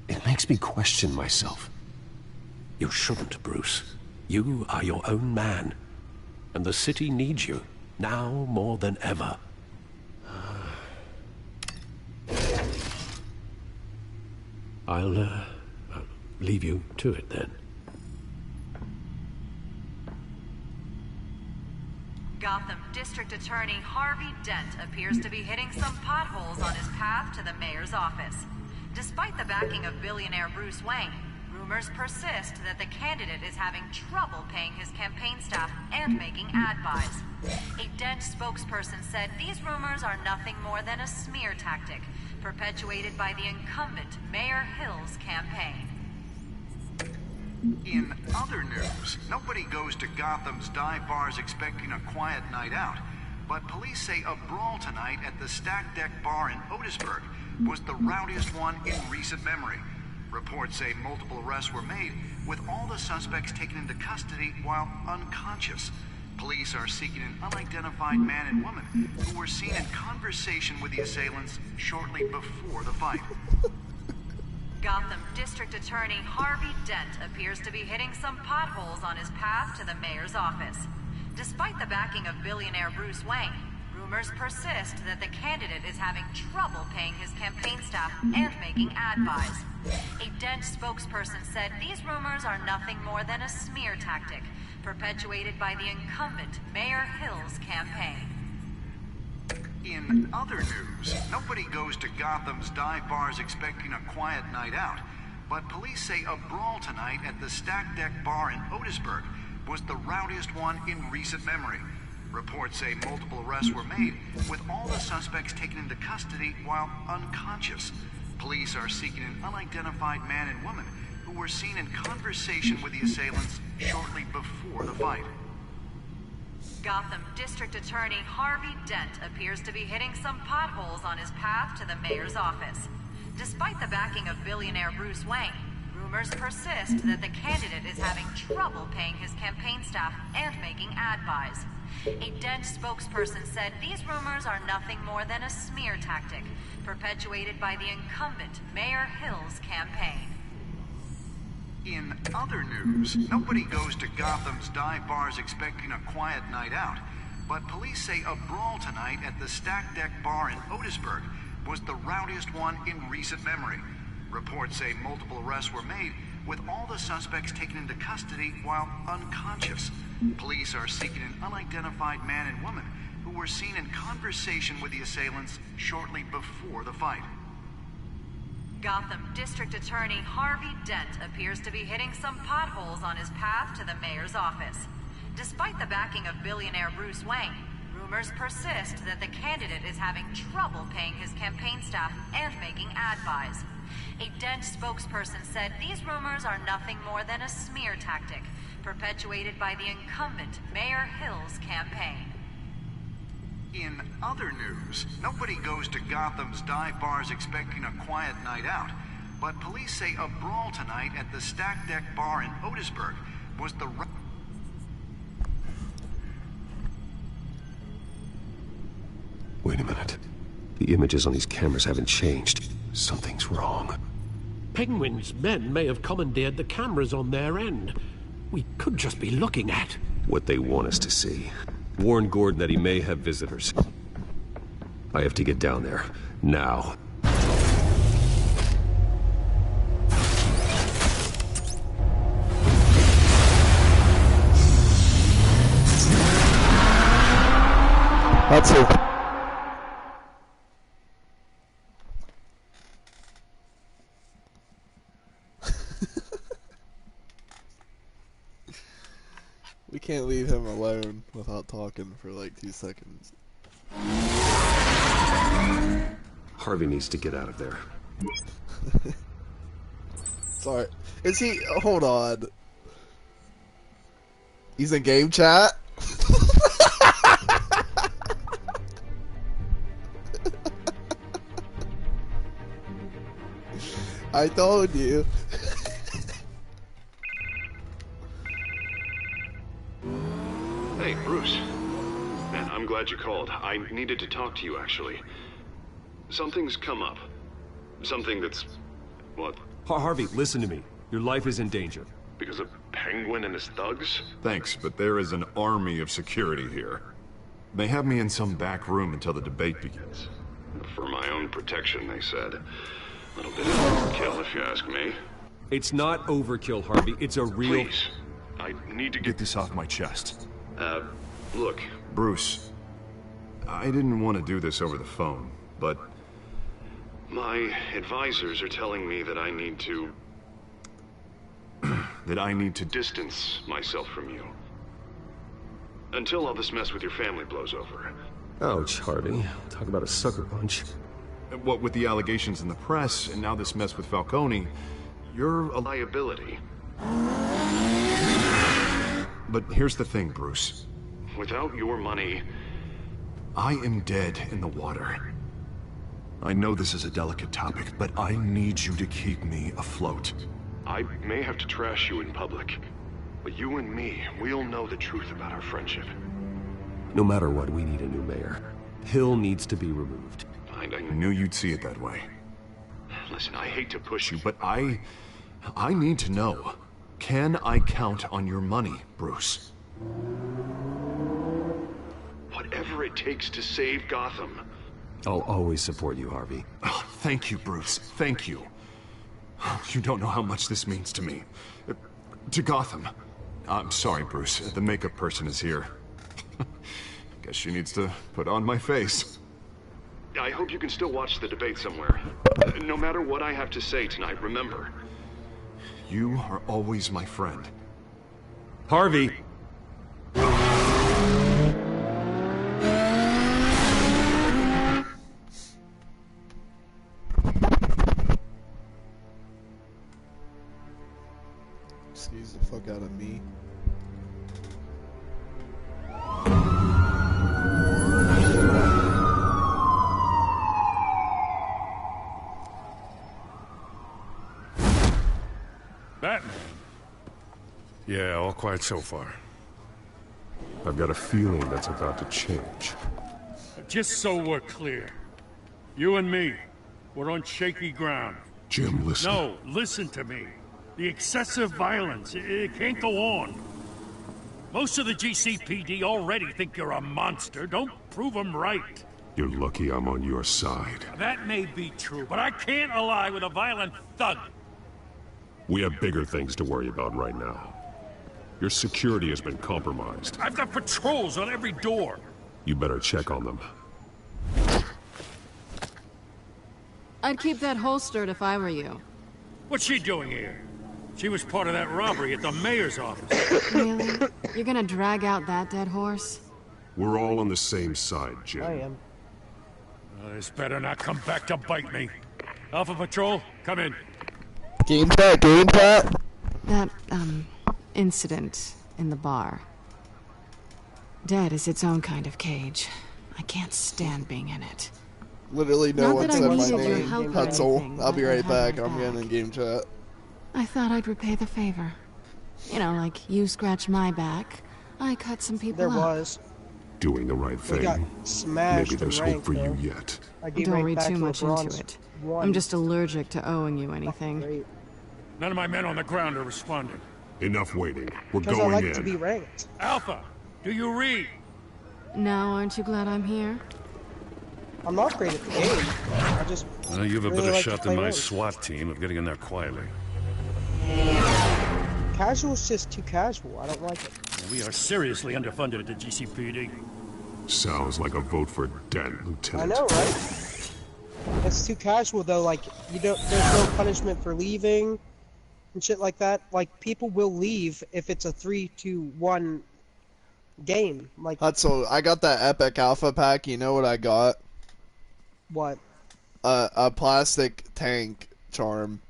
it makes me question myself. You shouldn't, Bruce. You are your own man. And the city needs you, now more than ever. I'll leave you to it then. Gotham District Attorney Harvey Dent appears to be hitting some potholes on his path to the mayor's office. Despite the backing of billionaire Bruce Wayne, rumors persist that the candidate is having trouble paying his campaign staff and making ad buys. A Dent spokesperson said these rumors are nothing more than a smear tactic, perpetuated by the incumbent Mayor Hill's campaign. In other news, nobody goes to Gotham's dive bars expecting a quiet night out, but police say a brawl tonight at the Stack Deck Bar in Otisburg was the rowdiest one in recent memory. Reports say multiple arrests were made, with all the suspects taken into custody while unconscious. Police are seeking an unidentified man and woman who were seen in conversation with the assailants shortly before the fight. Gotham District Attorney Harvey Dent appears to be hitting some potholes on his path to the mayor's office. Despite the backing of billionaire Bruce Wayne, rumors persist that the candidate is having trouble paying his campaign staff and making ad buys. A Dent spokesperson said these rumors are nothing more than a smear tactic, perpetuated by the incumbent Mayor Hill's campaign. In other news, nobody goes to Gotham's dive bars expecting a quiet night out, but police say a brawl tonight at the Stack Deck Bar in Otisburg was the rowdiest one in recent memory. Reports say multiple arrests were made, with all the suspects taken into custody while unconscious. Police are seeking an unidentified man and woman who were seen in conversation with the assailants shortly before the fight. Gotham District Attorney Harvey Dent appears to be hitting some potholes on his path to the mayor's office. Despite the backing of billionaire Bruce Wayne, rumors persist that the candidate is having trouble paying his campaign staff and making ad buys. A Dent spokesperson said these rumors are nothing more than a smear tactic, perpetuated by the incumbent Mayor Hill's campaign. In other news, nobody goes to Gotham's dive bars expecting a quiet night out, but police say a brawl tonight at the Stack Deck Bar in Otisburg was the rowdiest one in recent memory. Reports say multiple arrests were made, with all the suspects taken into custody while unconscious. Police are seeking an unidentified man and woman who were seen in conversation with the assailants shortly before the fight. Gotham District Attorney Harvey Dent appears to be hitting some potholes on his path to the mayor's office. Despite the backing of billionaire Bruce Wayne, rumors persist that the candidate is having trouble paying his campaign staff and making ad buys. A Dent spokesperson said these rumors are nothing more than a smear tactic, perpetuated by the incumbent Mayor Hill's campaign. In other news, nobody goes to Gotham's dive bars expecting a quiet night out, but police say a brawl tonight at the Stack Deck Bar in Otisburg was the... Wait a minute. The images on these cameras haven't changed. Something's wrong. Penguin's men may have commandeered the cameras on their end. We could just be looking at what they want us to see. Warn Gordon that he may have visitors. I have to get down there. Now. That's it. We can't leave him alone without talking for like 2 seconds. Harvey needs to get out of there. Sorry. Is he... Hold on. He's in game chat? I told you. Hey, Bruce. Man, I'm glad you called. I needed to talk to you, actually. Something's come up. Something that's... what? Harvey, listen to me. Your life is in danger. Because of Penguin and his thugs? Thanks, but there is an army of security here. They have me in some back room until the debate begins. For my own protection, they said. A little bit of overkill, if you ask me. It's not overkill, Harvey. It's a real... Please. I need to get this off my chest. Look, Bruce. I didn't want to do this over the phone, but... my advisors are telling me that I need to... that I need to distance myself from you. Until all this mess with your family blows over. Ouch, Harvey. Talk about a sucker punch. What with the allegations in the press, and now this mess with Falcone, you're a liability. But here's the thing, Bruce. Without your money, I am dead in the water. I know this is a delicate topic, but I need you to keep me afloat. I may have to trash you in public, but you and me, we'll know the truth about our friendship. No matter what, we need a new mayor. Hill needs to be removed. I knew you'd see it that way. Listen, I hate to push you, but I need to know. Can I count on your money, Bruce? Whatever it takes to save Gotham. I'll always support you, Harvey. Oh, thank you, Bruce. Thank you. You don't know how much this means to me. To Gotham. I'm sorry, Bruce. The makeup person is here. Guess she needs to put on my face. I hope you can still watch the debate somewhere. No matter what I have to say tonight, remember, you are always my friend. Harvey! Excuse the fuck out of me. Batman? Yeah, all quiet so far. I've got a feeling that's about to change. Just so we're clear, you and me, we're on shaky ground. Jim, listen. No, listen to me. The excessive violence, it can't go on. Most of the GCPD already think you're a monster. Don't prove them right. You're lucky I'm on your side. That may be true, but I can't ally with a violent thug. We have bigger things to worry about right now. Your security has been compromised. I've got patrols on every door. You better check on them. I'd keep that holstered if I were you. What's she doing here? She was part of that robbery at the mayor's office. Really? You're gonna drag out that dead horse? We're all on the same side, Jim. I am. This better not come back to bite me. Alpha Patrol, come in. Game chat, game chat. That, incident in the bar. Dead is its own kind of cage. I can't stand being in it. Literally no Not one that I said my needed your name. help or That's all. anything, I'll be but I right had back. my I'm getting in game chat. I thought I'd repay the favor. You know, like you scratch my back, I cut some people There up. was. Doing the right We got thing. smashed Maybe there's in hope rank, for you though. yet. I get Don't right read back too to a much into bronze it. 1. I'm just allergic to owing you anything. Great. None of my men on the ground are responding. Enough waiting. We're Because I going like in. to be ranked. Alpha, do you read? Now, aren't you glad I'm here? I'm not great at the game. I just You have a really better like to shot play than my roles. SWAT team of getting in there quietly. Casual's just too casual. I don't like it. We are seriously underfunded at the GCPD. Sounds like a vote for Dent, I Lieutenant. know, right? It's too casual though. Like there's no punishment for leaving and shit like that. Like people will leave if it's a 3-2-1 game. Like So I got that epic alpha pack. You know what I got? what? A plastic tank charm.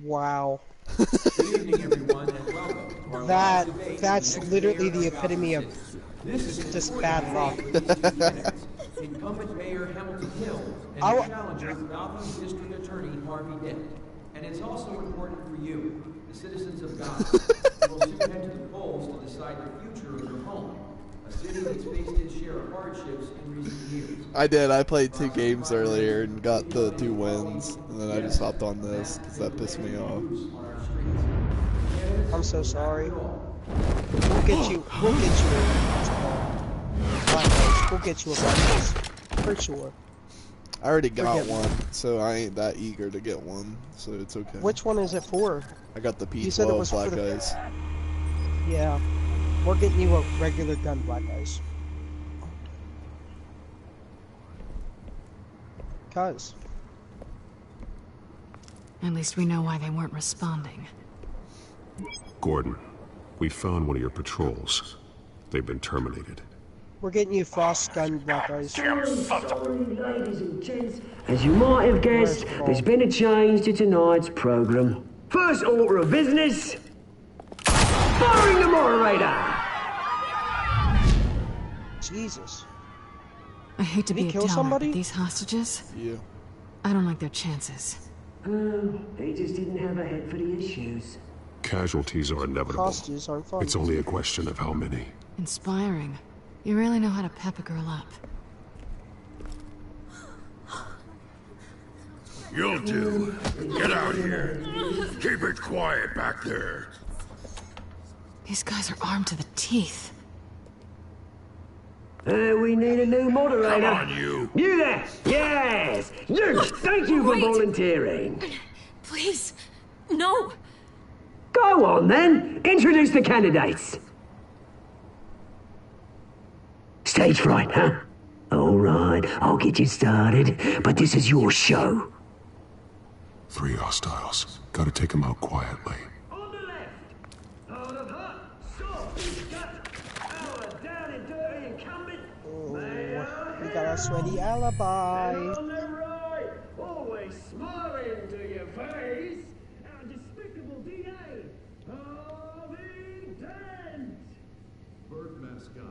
Wow. Good evening, everyone, and welcome to our live debate. That's Next literally mayor the of epitome of Massachusetts. This is just bad luck. Incumbent Mayor Hamilton Hill and I the w- challenger Gotham District Attorney Harvey Dent. And it's also important for you, the citizens of Gotham. You will soon head to the polls to decide the future of your home, a city that's faced its share of hardships in recent years. I did. I played 2 games earlier and got the 2 wins, and then I just hopped on this because that pissed me off. I'm so sorry. We'll get you. We'll get you. We'll get you a bonus for sure. I already got one, so I ain't that eager to get one, so it's okay. Which one is it for? I got the You said it was P12 for Black the... Eyes. Yeah. We're getting you a regular gun, Black Eyes. Cuz. At least we know why they weren't responding. Gordon, we found one of your patrols. They've been terminated. We're getting you Frost gun, Black Eyes. Sorry, ladies and gents. As you might have guessed, there's been a change to tonight's program. First order of business, firing the moderator. Jesus. I hate to Did he be a kill downer, somebody? but these hostages? Yeah. I don't like their chances. They just didn't have a head for the issues. Casualties are inevitable. Hostages aren't fun. It's only a question of how many. Inspiring. You really know how to pep a girl up. You'll do. Get out here. Keep it quiet back there. These guys are armed to the teeth. We need a new moderator. Come on, you. You there? Yes. You. Thank you for volunteering. Please, no. Go on then. Introduce the candidates. Stage fright, huh? All right, I'll get you started, but this is your show. 3 hostiles. Gotta take them out quietly. On the left, hard of heart, soft, gut, our down and dirty incumbent. We got a sweaty alibi. And on the right, always smiling to your face, our despicable DA, Harvey Dent. Birdmask guy.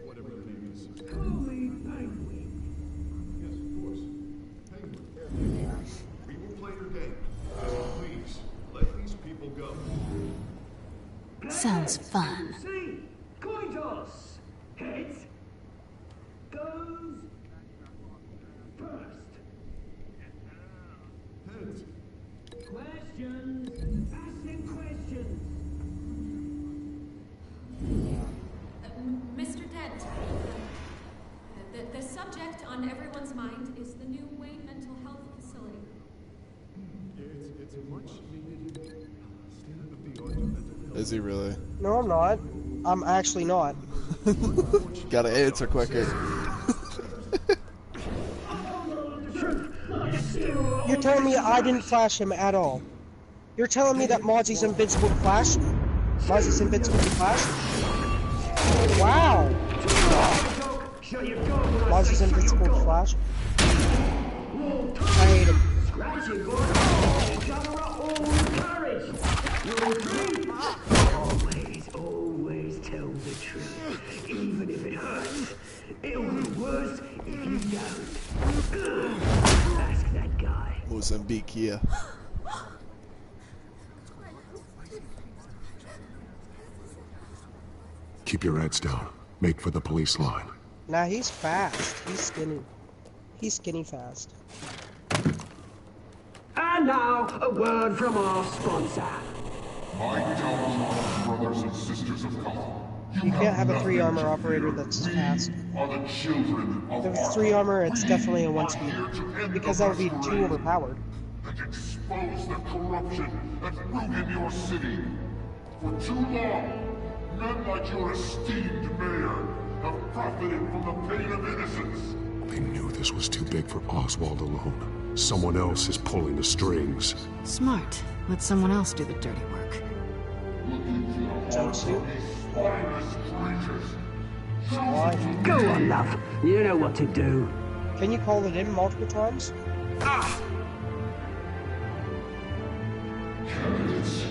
Whatever your name is. Call me Penguin. Yes, of course. Penguin. We will play your game. Please, let these people go. Sounds fun. See? Coin toss. Heads. Goes first. Heads. Questions. Asking questions. Mr. Dent, the subject on everyone's mind is the new Wayne Mental Health Facility. It's a much needed state-of-the-art mental health. Is he really? No, I'm not. I'm actually not. Gotta answer quicker. You're telling me I didn't flash him at all. You're telling me that Mozzie's invincible to flash? Mozzie's invincible to flash? Wow! Mozzie's invincible to flash? I hate him. Always tell the truth, even if it hurts. It'll be worse if you don't. Ask that guy. Mozambique, yeah. Keep your heads down. Make for the police line. Nah, he's fast. He's skinny. He's skinny fast. And now, a word from our sponsor. My Telltale brothers and sisters of Gotham. You can't have a 3 armor operator that's fast. Are the children of If it's 3 armor, it's definitely a 1 speed. Because that would be too overpowered. And expose the corruption that ruin your city. For too long, men like your esteemed mayor have profited from the pain of innocence. They knew this was too big for Oswald alone. Someone else is pulling the strings. Smart. Let someone else do the dirty work. Jumpsuit? Go on, love. You know what to do. Can you call it in multiple times? Ah! Candidates,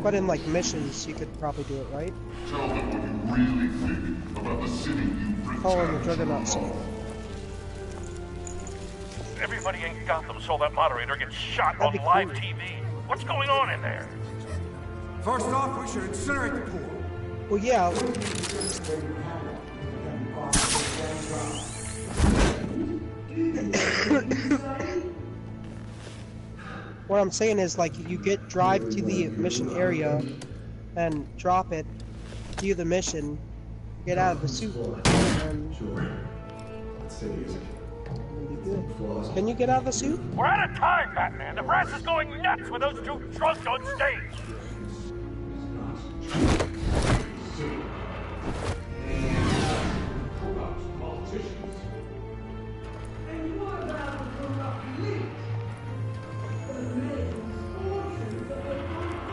put in like missions, you could probably do it, right? Tell them what you really think about the city you've Following the Juggernaut scene. Everybody in Gotham saw that moderator get shot on That'd be live cool. TV. What's going on in there? First off, we should incinerate the pool. Well, yeah. What I'm saying is, like, you drive to the mission area, and drop it, do the mission, get out of the suit, and be good. Can you get out of the suit? We're out of time, Batman. The brass is going nuts with those two drunks on stage.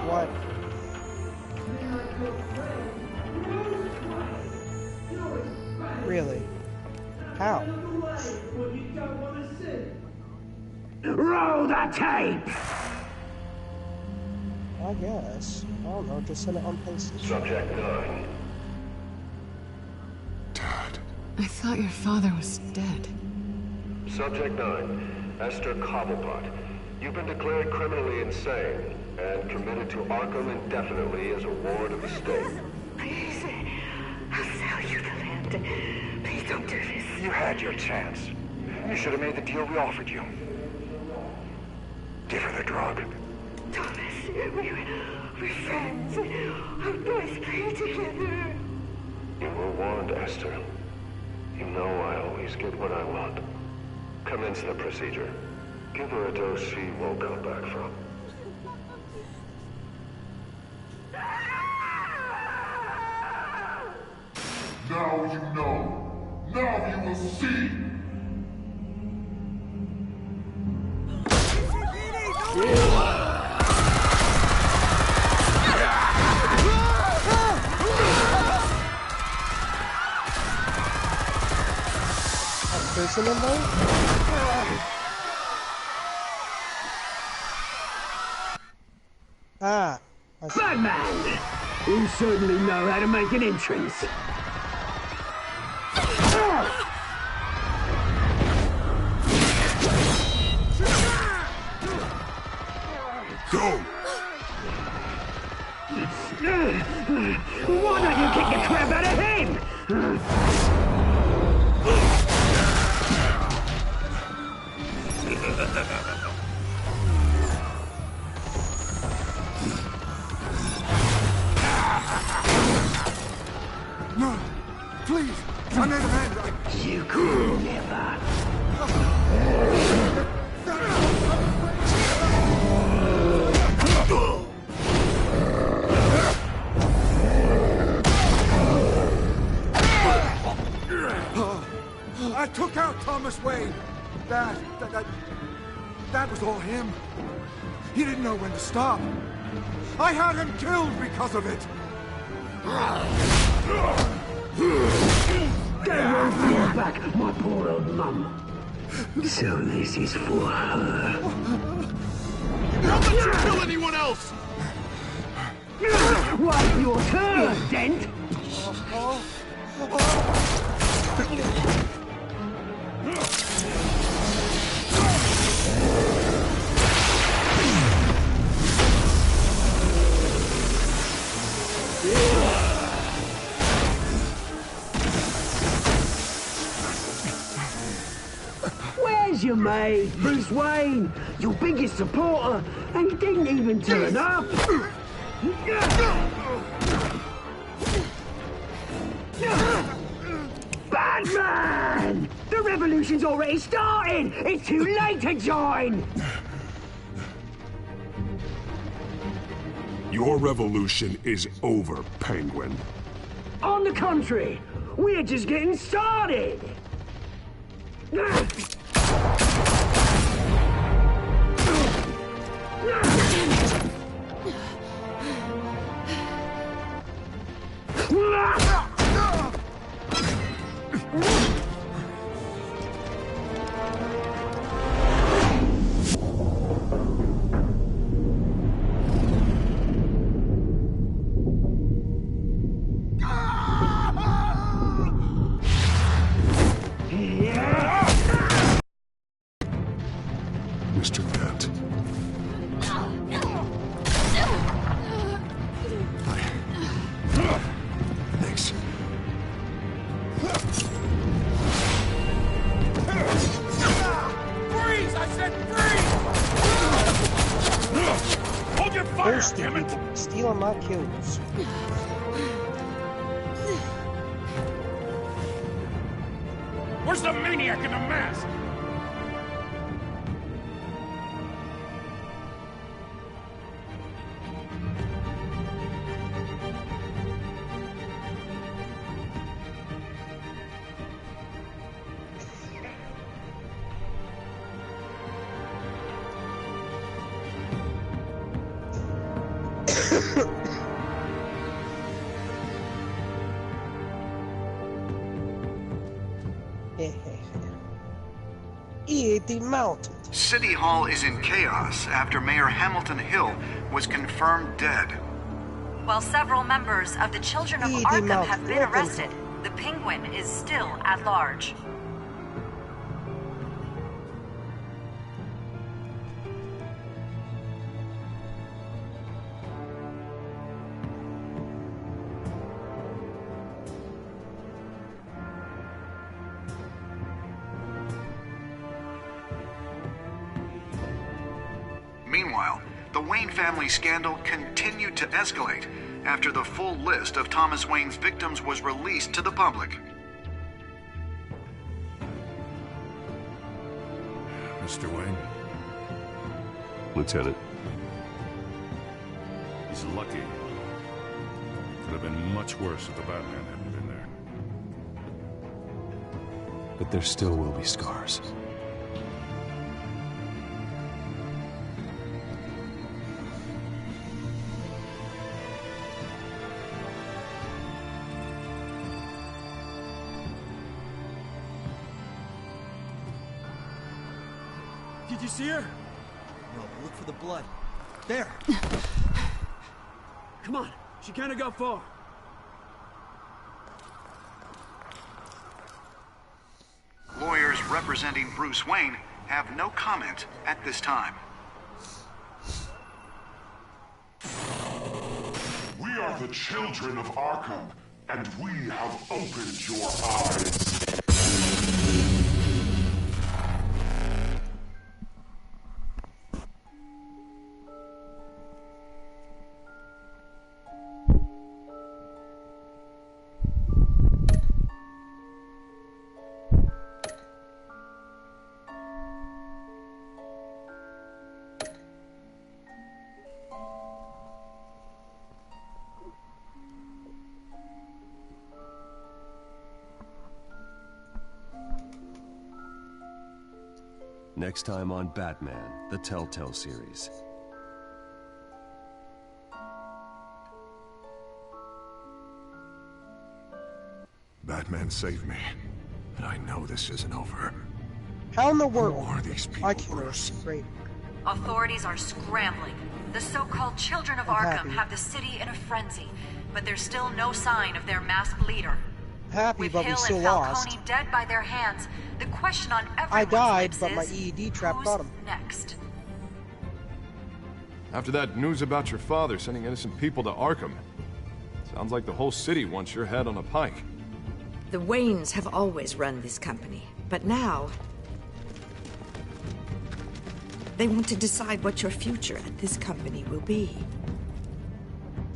What? Really? How? Roll the tape! I guess. I don't know, just send it on places. Subject 9. I thought your father was dead. Subject 9. Esther Cobblepot. You've been declared criminally insane and committed to Arkham indefinitely as a ward of the state. Please, I'll sell you the land. Please don't do this. You had your chance. You should have made the deal we offered you. Give her the drug. Thomas, we're friends. Our boys play together. You were warned, Esther. You know I always get what I want. Commence the procedure. Give her a dose she won't come back from. Now you know. Now you will see. Prison in there? Ah. Batman! You certainly know how to make an entrance. Go! Why don't you kick the crap out of him? No! Please! I made amend! You could never. I took out Thomas Wayne. That was all him. He didn't know when to stop. I had him killed because of it. Don't worry for your back, my poor old mum. So this is for her. Don't let you kill anyone else! Wait your turn, Dent! Where's your mate, Bruce Wayne? Your biggest supporter, and he didn't even turn up. Batman! The revolution's already started! It's too late to join! Your revolution is over, Penguin. On the contrary, we're just getting started! fire, thirsty damn it! people stealing my kills. Where's the maniac in the mask? E.A.T. Mountain. City Hall is in chaos after Mayor Hamilton Hill was confirmed dead. While several members of the Children of Arkham have been arrested, the Penguin is still at large. Meanwhile, the Wayne family scandal continued to escalate after the full list of Thomas Wayne's victims was released to the public. Mr. Wayne? Lieutenant. He's lucky. Could have been much worse if the Batman hadn't been there. But there still will be scars. Did you see her? No, but look for the blood. There. Come on. She can't have got far. Lawyers representing Bruce Wayne have no comment at this time. We are the children of Arkham, and we have opened your eyes. Next time on Batman, the Telltale series. Batman saved me, and I know this isn't over. How in the world? Who are these people, I can't Bruce? Great. Authorities are scrambling. The so-called Children of Arkham have the city in a frenzy, but there's still no sign of their masked leader. Happy, With but we Hill still and lost. Falcone dead by their hands, the question on everyone's I died, lips but my is, EED trap who's got him. next? After that news about your father sending innocent people to Arkham, sounds like the whole city wants your head on a pike. The Waynes have always run this company, but now they want to decide what your future at this company will be.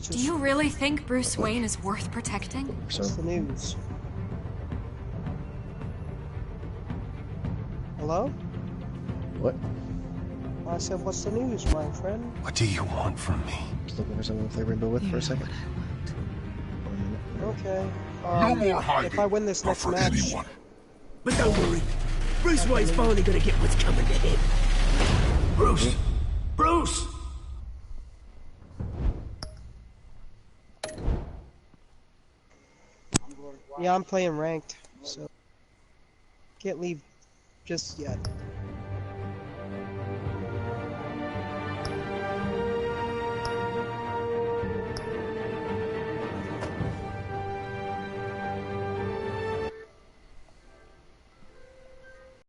Do you really think Bruce Wayne is worth protecting? What's the news? Hello? What? I said, what's the news, my friend? What do you want from me? Just looking for someone to play Rainbow with for a second. Okay. No more hiding. If I win this next match, But don't worry. Bruce Wayne's finally gonna get what's coming to him. Bruce! Bruce! yeah, I'm playing ranked, so can't leave just yet.